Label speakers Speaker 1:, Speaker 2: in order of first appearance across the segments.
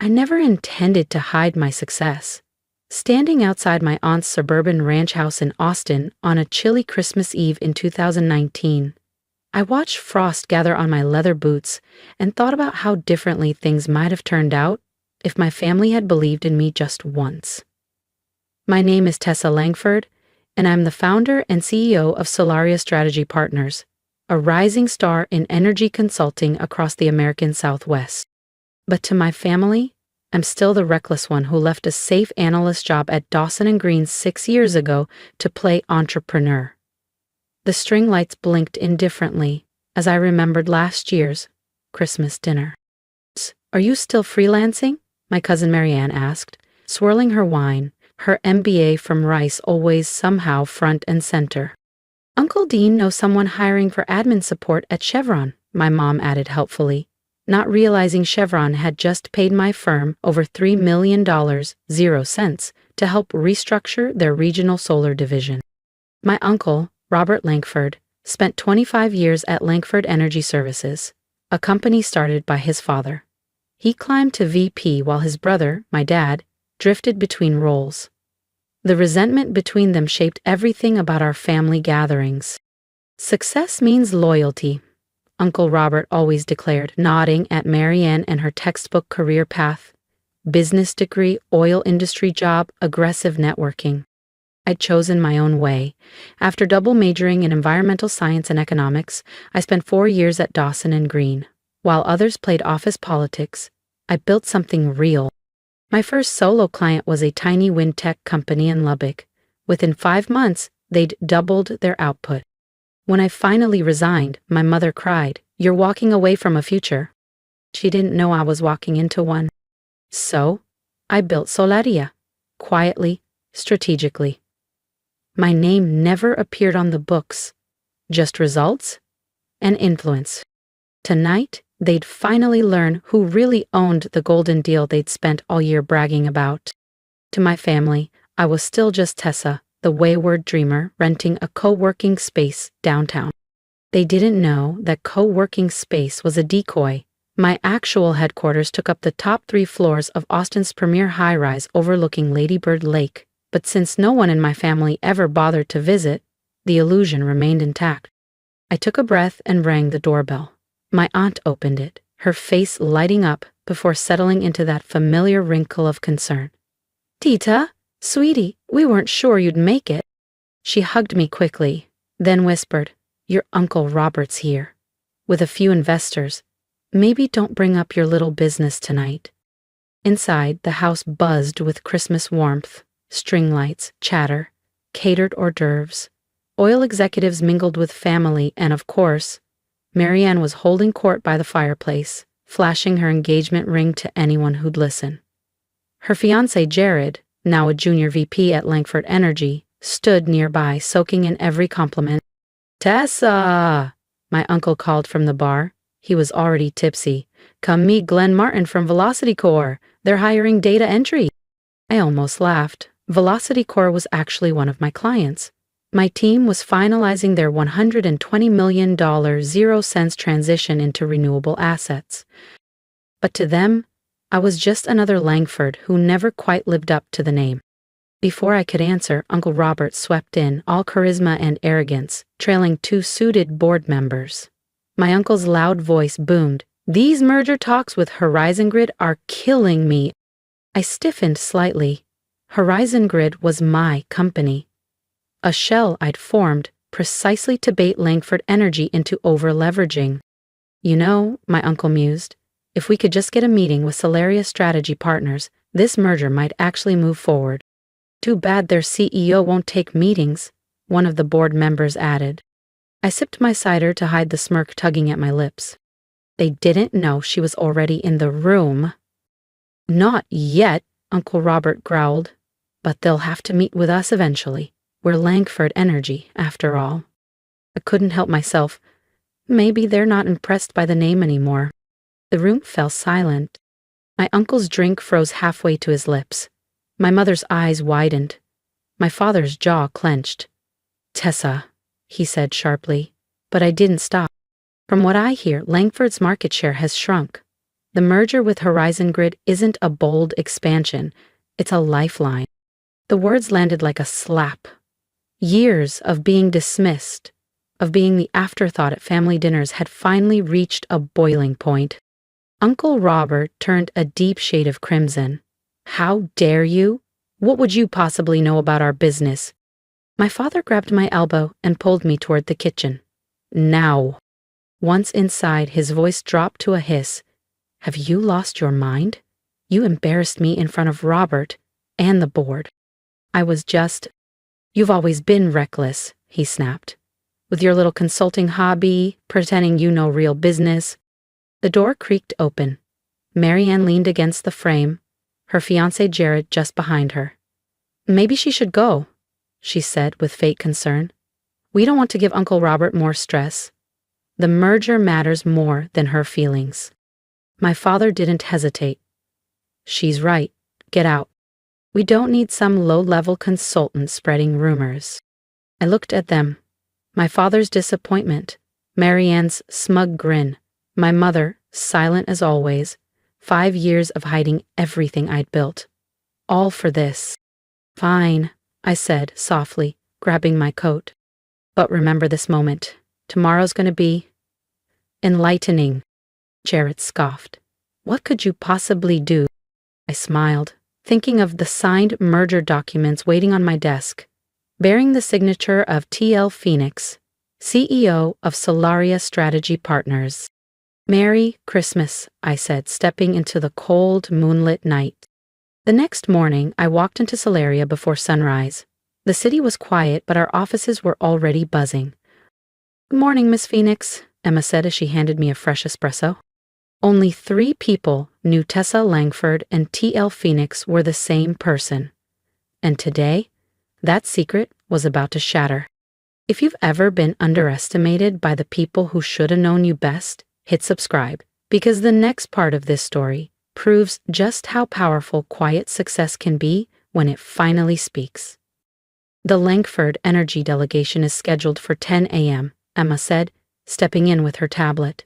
Speaker 1: I never intended to hide my success. Standing outside my aunt's suburban ranch house in Austin on a chilly Christmas Eve in 2019, I watched frost gather on my leather boots and thought about how differently things might have turned out if my family had believed in me just once. My name is Tessa Langford, and I'm the founder and CEO of Solaria Strategy Partners, a rising star in energy consulting across the American Southwest. But to my family, I'm still the reckless one who left a safe analyst job at Dawson Green 6 years ago to play entrepreneur. The string lights blinked indifferently as I remembered last year's Christmas dinner. "Are you still freelancing?" my cousin Marianne asked, swirling her wine, her MBA from Rice always somehow front and center. "Uncle Dean knows someone hiring for admin support at Chevron," my mom added helpfully, not realizing Chevron had just paid my firm over $3 million, 0 cents, to help restructure their regional solar division. My uncle, Robert Langford, spent 25 years at Langford Energy Services, a company started by his father. He climbed to VP while his brother, my dad, drifted between roles. The resentment between them shaped everything about our family gatherings. "Success means loyalty," Uncle Robert always declared, nodding at Marianne and her textbook career path. Business degree, oil industry job, aggressive networking. I'd chosen my own way. After double majoring in environmental science and economics, I spent 4 years at Dawson Green. While others played office politics, I built something real. My first solo client was a tiny wind tech company in Lubbock. Within 5 months, they'd doubled their output. When I finally resigned, my mother cried, "You're walking away from a future." She didn't know I was walking into one. So, I built Solaria, quietly, strategically. My name never appeared on the books, just results and influence. Tonight, they'd finally learn who really owned the golden deal they'd spent all year bragging about. To my family, I was still just Tessa, the wayward dreamer renting a co-working space downtown. They didn't know that co-working space was a decoy. My actual headquarters took up the top 3 floors of Austin's premier high-rise overlooking Lady Bird Lake, but since no one in my family ever bothered to visit, the illusion remained intact. I took a breath and rang the doorbell. My aunt opened it, her face lighting up before settling into that familiar wrinkle of concern. "Tita, sweetie, we weren't sure you'd make it." She hugged me quickly, then whispered, "Your Uncle Robert's here, with a few investors. Maybe don't bring up your little business tonight." Inside, the house buzzed with Christmas warmth, string lights, chatter, catered hors d'oeuvres. Oil executives mingled with family, and of course, Marianne was holding court by the fireplace, flashing her engagement ring to anyone who'd listen. Her fiancé Jared, now a junior VP at Langford Energy, stood nearby, soaking in every compliment. "Tessa!" my uncle called from the bar. He was already tipsy. "Come meet Glenn Martin from Velocity Core. They're hiring data entry." I almost laughed. Velocity Core was actually one of my clients. My team was finalizing their $120 million 0 cents transition into renewable assets. But to them, I was just another Langford who never quite lived up to the name. Before I could answer, Uncle Robert swept in, all charisma and arrogance, trailing 2 suited board members. My uncle's loud voice boomed, "These merger talks with Horizon Grid are killing me." I stiffened slightly. Horizon Grid was my company. A shell I'd formed precisely to bait Langford Energy into over-leveraging. "You know," my uncle mused, "if we could just get a meeting with Solaria Strategy Partners, this merger might actually move forward." "Too bad their CEO won't take meetings," one of the board members added. I sipped my cider to hide the smirk tugging at my lips. They didn't know she was already in the room. "Not yet," Uncle Robert growled, "but they'll have to meet with us eventually. We're Langford Energy, after all." I couldn't help myself. Maybe they're not impressed by the name anymore. The room fell silent. My uncle's drink froze halfway to his lips. My mother's eyes widened. My father's jaw clenched. "Tessa," he said sharply, but I didn't stop. "From what I hear, Langford's market share has shrunk. The merger with Horizon Grid isn't a bold expansion, it's a lifeline. The words landed like a slap. Years of being dismissed, of being the afterthought at family dinners, had finally reached a boiling point. Uncle Robert turned a deep shade of crimson. "How dare you? What would you possibly know about our business?" My father grabbed my elbow and pulled me toward the kitchen. "Now." Once inside, his voice dropped to a hiss. "Have you lost your mind? You embarrassed me in front of Robert and the board." I was just... "You've always been reckless," he snapped. "With your little consulting hobby, pretending you know real business." The door creaked open. Marianne leaned against the frame, her fiancé Jared just behind her. "Maybe she should go," she said with fake concern. "We don't want to give Uncle Robert more stress. The merger matters more than her feelings." My father didn't hesitate. "She's right. Get out. We don't need some low-level consultant spreading rumors." I looked at them. My father's disappointment, Marianne's smug grin, my mother, silent as always, 5 years of hiding everything I'd built. All for this. "Fine," I said softly, grabbing my coat. "But remember this moment. Tomorrow's gonna be enlightening." Jarrett scoffed. "What could you possibly do?" I smiled, thinking of the signed merger documents waiting on my desk, bearing the signature of T.L. Phoenix, CEO of Solaria Strategy Partners. "Merry Christmas," I said, stepping into the cold, moonlit night. The next morning, I walked into Solaria before sunrise. The city was quiet, but our offices were already buzzing. "Good morning, Miss Phoenix," Emma said as she handed me a fresh espresso. Only 3 people knew Tessa Langford and T.L. Phoenix were the same person. And today, that secret was about to shatter. If you've ever been underestimated by the people who should have known you best, hit subscribe, because the next part of this story proves just how powerful quiet success can be when it finally speaks. "The Langford Energy delegation is scheduled for 10 a.m., Emma said, stepping in with her tablet.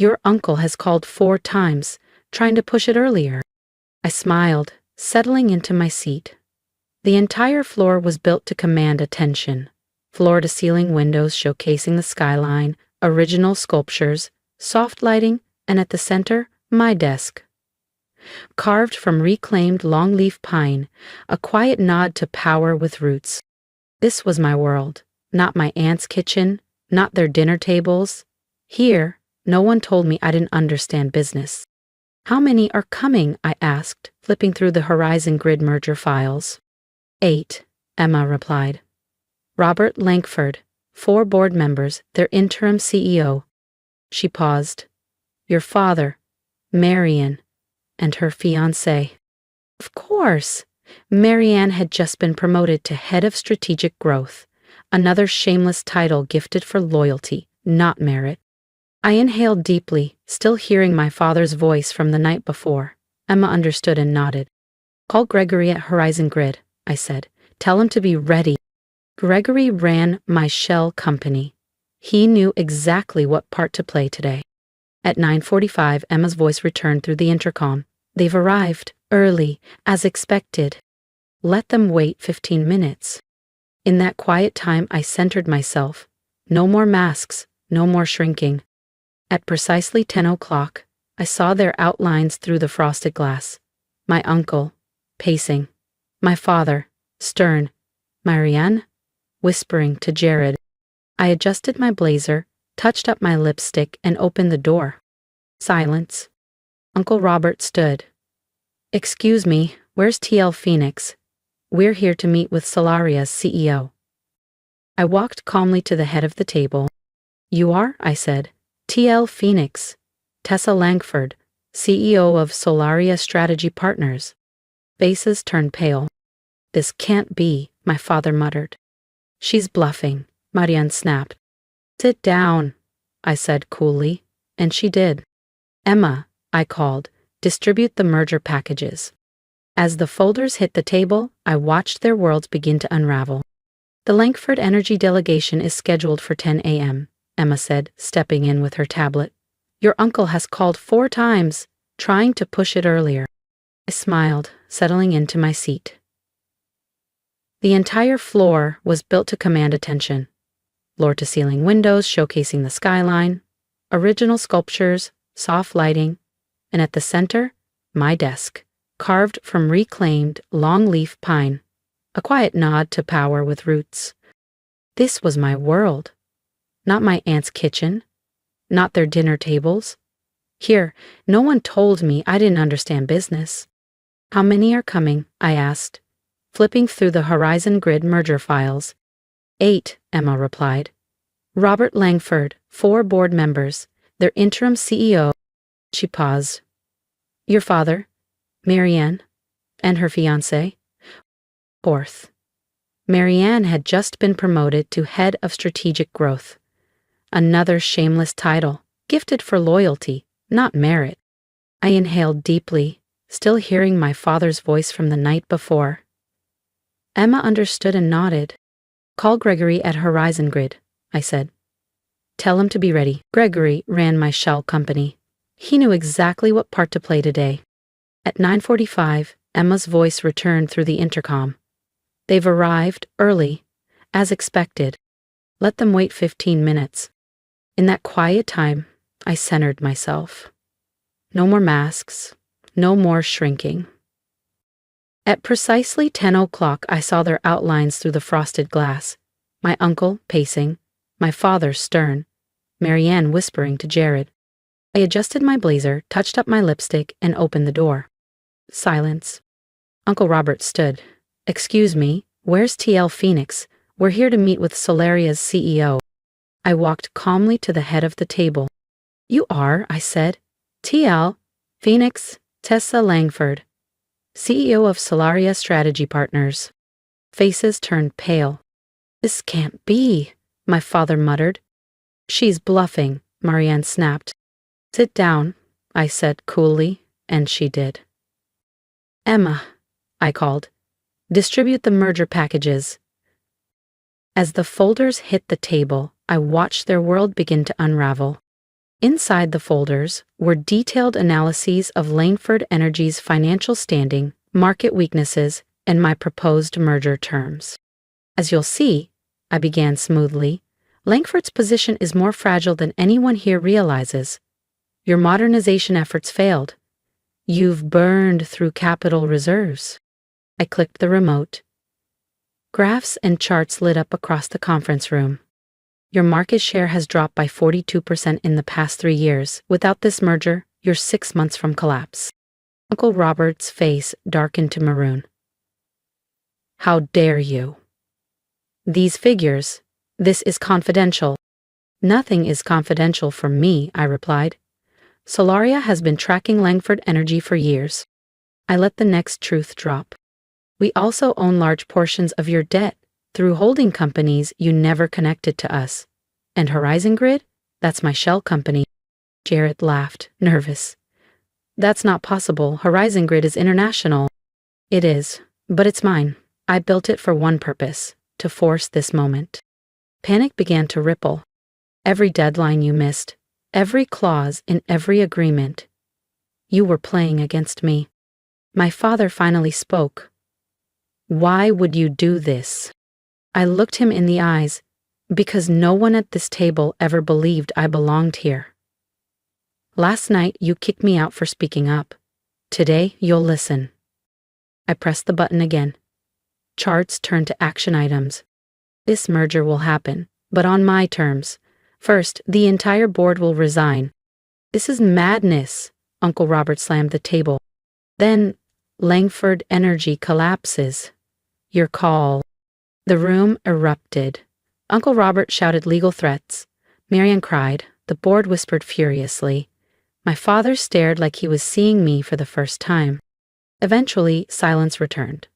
Speaker 1: "Your uncle has called 4 times, trying to push it earlier." I smiled, settling into my seat. The entire floor was built to command attention. Floor-to-ceiling windows showcasing the skyline, original sculptures, soft lighting, and at the center, my desk. Carved from reclaimed longleaf pine, a quiet nod to power with roots. This was my world, not my aunt's kitchen, not their dinner tables. Here, no one told me I didn't understand business. "How many are coming?" I asked, flipping through the Horizon Grid merger files. 8, Emma replied. "Robert Langford, 4 board members, their interim CEO." She paused. "Your father, Marianne, and her fiancé." Of course! Marianne had just been promoted to head of strategic growth, another shameless title gifted for loyalty, not merit. I inhaled deeply, still hearing my father's voice from the night before. Emma understood and nodded. "Call Gregory at Horizon Grid," I said. "Tell him to be ready." Gregory ran my shell company. He knew exactly what part to play today. At 9:45, Emma's voice returned through the intercom. "They've arrived, early, as expected." Let them wait 15 minutes. In that quiet time, I centered myself. No more masks, no more shrinking. At precisely 10 o'clock, I saw their outlines through the frosted glass. My uncle, pacing. My father, stern. Marianne, whispering to Jared. I adjusted my blazer, touched up my lipstick, and opened the door. Silence. Uncle Robert stood. "Excuse me, where's T.L. Phoenix? We're here to meet with Solaria's CEO." I walked calmly to the head of the table. "You are?" I said. "T.L. Phoenix, Tessa Langford, CEO of Solaria Strategy Partners." Faces turned pale. "This can't be," my father muttered. "She's bluffing," Marianne snapped. "Sit down," I said coolly, and she did. "Emma," I called, "distribute the merger packages." As the folders hit the table, I watched their worlds begin to unravel. "The Langford Energy delegation is scheduled for 10 a.m., Emma said, stepping in with her tablet. Your uncle has called 4 times, trying to push it earlier. I smiled, settling into my seat. The entire floor was built to command attention. Floor-to-ceiling windows showcasing the skyline, original sculptures, soft lighting, and at the center, my desk, carved from reclaimed longleaf pine, a quiet nod to power with roots. This was my world, not my aunt's kitchen, not their dinner tables. Here, no one told me I didn't understand business. How many are coming? I asked, flipping through the Horizon Grid merger files. 8, Emma replied. Robert Langford, 4 board members, their interim CEO. She paused. Your father, Marianne, and her fiancé. 4th. Marianne had just been promoted to head of strategic growth. Another shameless title, gifted for loyalty, not merit. I inhaled deeply, still hearing my father's voice from the night before. Emma understood and nodded. Call Gregory at Horizon Grid, I said. Tell him to be ready. Gregory ran my shell company. He knew exactly what part to play today. At 9:45, Emma's voice returned through the intercom. They've arrived early, as expected. Let them wait 15 minutes. In that quiet time, I centered myself. No more masks, no more shrinking. At precisely 10 o'clock, I saw their outlines through the frosted glass. My uncle pacing, my father stern, Marianne whispering to Jared. I adjusted my blazer, touched up my lipstick, and opened the door. Silence. Uncle Robert stood. Excuse me, where's TL Phoenix? We're here to meet with Solaria's CEO. I walked calmly to the head of the table. You are, I said. TL, Phoenix, Tessa Langford, CEO of Solaria Strategy Partners. Faces turned pale. This can't be, my father muttered. She's bluffing, Marianne snapped. Sit down, I said coolly, and she did. Emma, I called. Distribute the merger packages. As the folders hit the table, I watched their world begin to unravel. Inside the folders were detailed analyses of Langford Energy's financial standing, market weaknesses, and my proposed merger terms. As you'll see, I began smoothly, Langford's position is more fragile than anyone here realizes. Your modernization efforts failed. You've burned through capital reserves. I clicked the remote. Graphs and charts lit up across the conference room. Your market share has dropped by 42% in the past 3 years. Without this merger, you're 6 months from collapse. Uncle Robert's face darkened to maroon. How dare you? These figures, this is confidential. Nothing is confidential from me, I replied. Solaria has been tracking Langford Energy for years. I let the next truth drop. We also own large portions of your debt through holding companies you never connected to us. And Horizon Grid? That's my shell company. Jared laughed, nervous. That's not possible. Horizon Grid is international. It is, but it's mine. I built it for one purpose, to force this moment. Panic began to ripple. Every deadline you missed, every clause in every agreement. You were playing against me. My father finally spoke. Why would you do this? I looked him in the eyes, because no one at this table ever believed I belonged here. Last night you kicked me out for speaking up. Today you'll listen. I pressed the button again. Charts turned to action items. This merger will happen, but on my terms. First, the entire board will resign. This is madness, Uncle Robert slammed the table. Then, Langford Energy collapses. Your call. The room erupted. Uncle Robert shouted legal threats. Marianne cried. The board whispered furiously. My father stared like he was seeing me for the first time. Eventually, silence returned.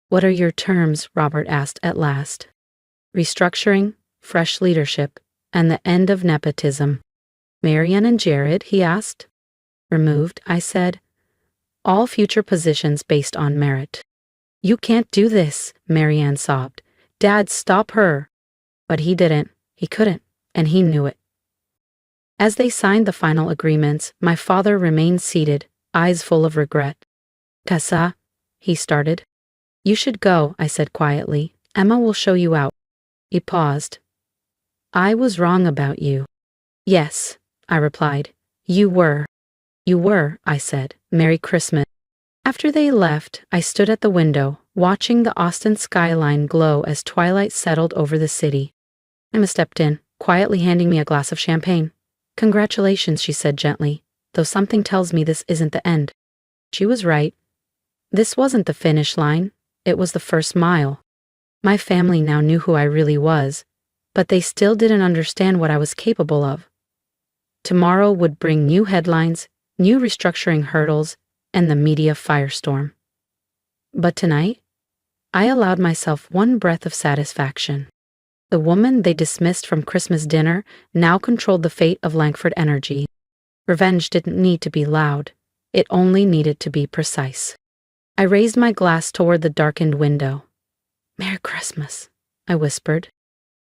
Speaker 1: What are your terms? Robert asked at last. Restructuring, fresh leadership, and the end of nepotism. Marianne and Jared, he asked. Removed, I said. All future positions based on merit. You can't do this, Marianne sobbed. Dad, stop her. But he didn't. He couldn't, and he knew it. As they signed the final agreements, my father remained seated, eyes full of regret. Tessa, he started. You should go, I said quietly. Emma will show you out. He paused. I was wrong about you. Yes, I replied. You were. You were, I said. Merry Christmas. After they left, I stood at the window, watching the Austin skyline glow as twilight settled over the city. Emma stepped in, quietly handing me a glass of champagne. Congratulations, she said gently, though something tells me this isn't the end. She was right. This wasn't the finish line, it was the first mile. My family now knew who I really was, but they still didn't understand what I was capable of. Tomorrow would bring new headlines, new restructuring hurdles, and the media firestorm. But tonight, I allowed myself one breath of satisfaction. The woman they dismissed from Christmas dinner now controlled the fate of Langford Energy. Revenge didn't need to be loud. It only needed to be precise. I raised my glass toward the darkened window. Merry Christmas, I whispered.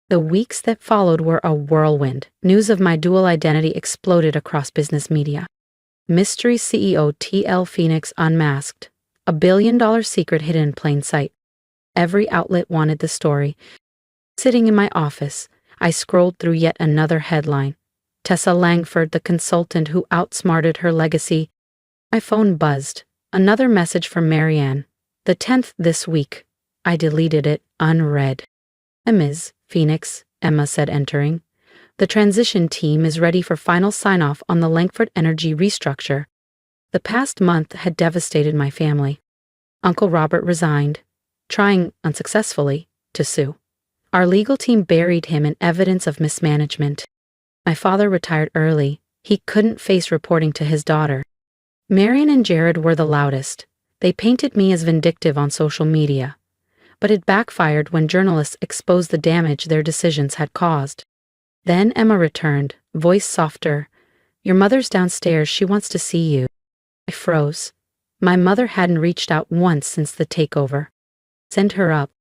Speaker 1: The weeks that followed were a whirlwind. News of my dual identity exploded across business media. Mystery CEO T.L. Phoenix unmasked. $1 billion secret hidden in plain sight. Every outlet wanted the story. Sitting in my office, I scrolled through yet another headline. Tessa Langford, the consultant who outsmarted her legacy. My phone buzzed. Another message from Marianne. The 10th this week. I deleted it, unread. Ms. Phoenix, Emma said entering. The transition team is ready for final sign-off on the Langford Energy restructure. The past month had devastated my family. Uncle Robert resigned, trying, unsuccessfully, to sue. Our legal team buried him in evidence of mismanagement. My father retired early. He couldn't face reporting to his daughter. Marianne and Jared were the loudest. They painted me as vindictive on social media. But it backfired when journalists exposed the damage their decisions had caused. Then Emma returned, voice softer. Your mother's downstairs, she wants to see you. I froze. My mother hadn't reached out once since the takeover. Send her up.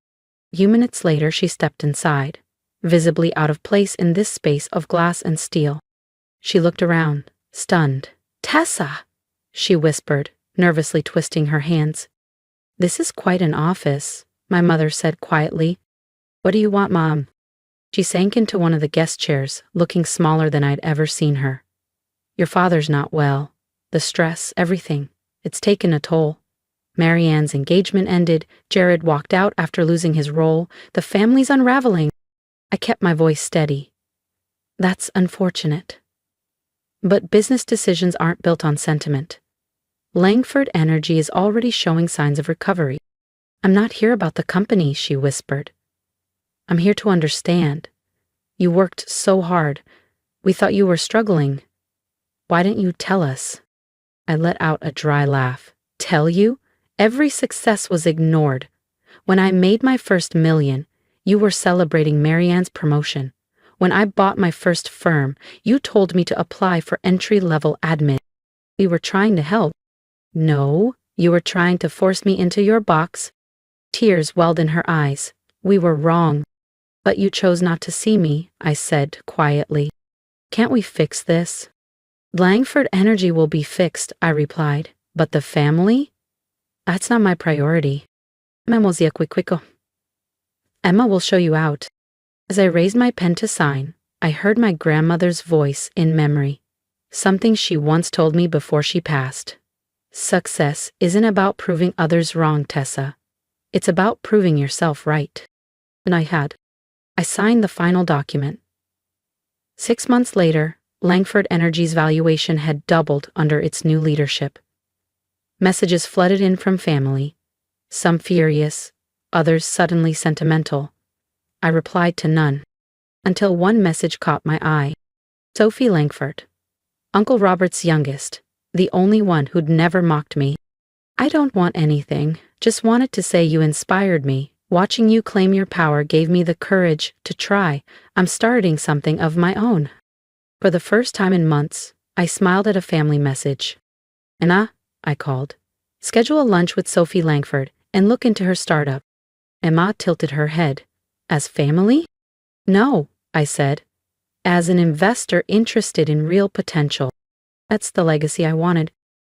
Speaker 1: A few minutes later, she stepped inside, visibly out of place in this space of glass and steel. She looked around, stunned. Tessa, she whispered, nervously twisting her hands. This is quite an office, my mother said quietly. What do you want, Mom? She sank into one of the guest chairs, looking smaller than I'd ever seen her. Your father's not well. The stress, everything. It's taken a toll. Marianne's engagement ended. Jared walked out after losing his role. The family's unraveling. I kept my voice steady. That's unfortunate. But business decisions aren't built on sentiment. Langford Energy is already showing signs of recovery. I'm not here about the company, she whispered. I'm here to understand. You worked so hard. We thought you were struggling. Why didn't you tell us? I let out a dry laugh. Tell you? Every success was ignored. When I made my first $1 million, you were celebrating Marianne's promotion. When I bought my first firm, you told me to apply for entry-level admin. We were trying to help. No, you were trying to force me into your box. Tears welled in her eyes. We were wrong. But you chose not to see me, I said quietly. Can't we fix this? Langford Energy will be fixed, I replied. But the family? That's not my priority. Emma will show you out. As I raised my pen to sign, I heard my grandmother's voice in memory. Something she once told me before she passed. Success isn't about proving others wrong, Tessa. It's about proving yourself right. And I signed the final document. 6 months later, Langford Energy's valuation had doubled under its new leadership. Messages flooded in from family, some furious, others suddenly sentimental. I replied to none, until one message caught my eye. Sophie Langford, Uncle Robert's youngest, the only one who'd never mocked me. I don't want anything, just wanted to say you inspired me. Watching you claim your power gave me the courage to try. I'm starting something of my own. For the first time in months, I smiled at a family message. Emma, I called. Schedule a lunch with Sophie Langford and look into her startup. Emma tilted her head. As family? No, I said. as an investor interested in real potential. That's the legacy I wanted.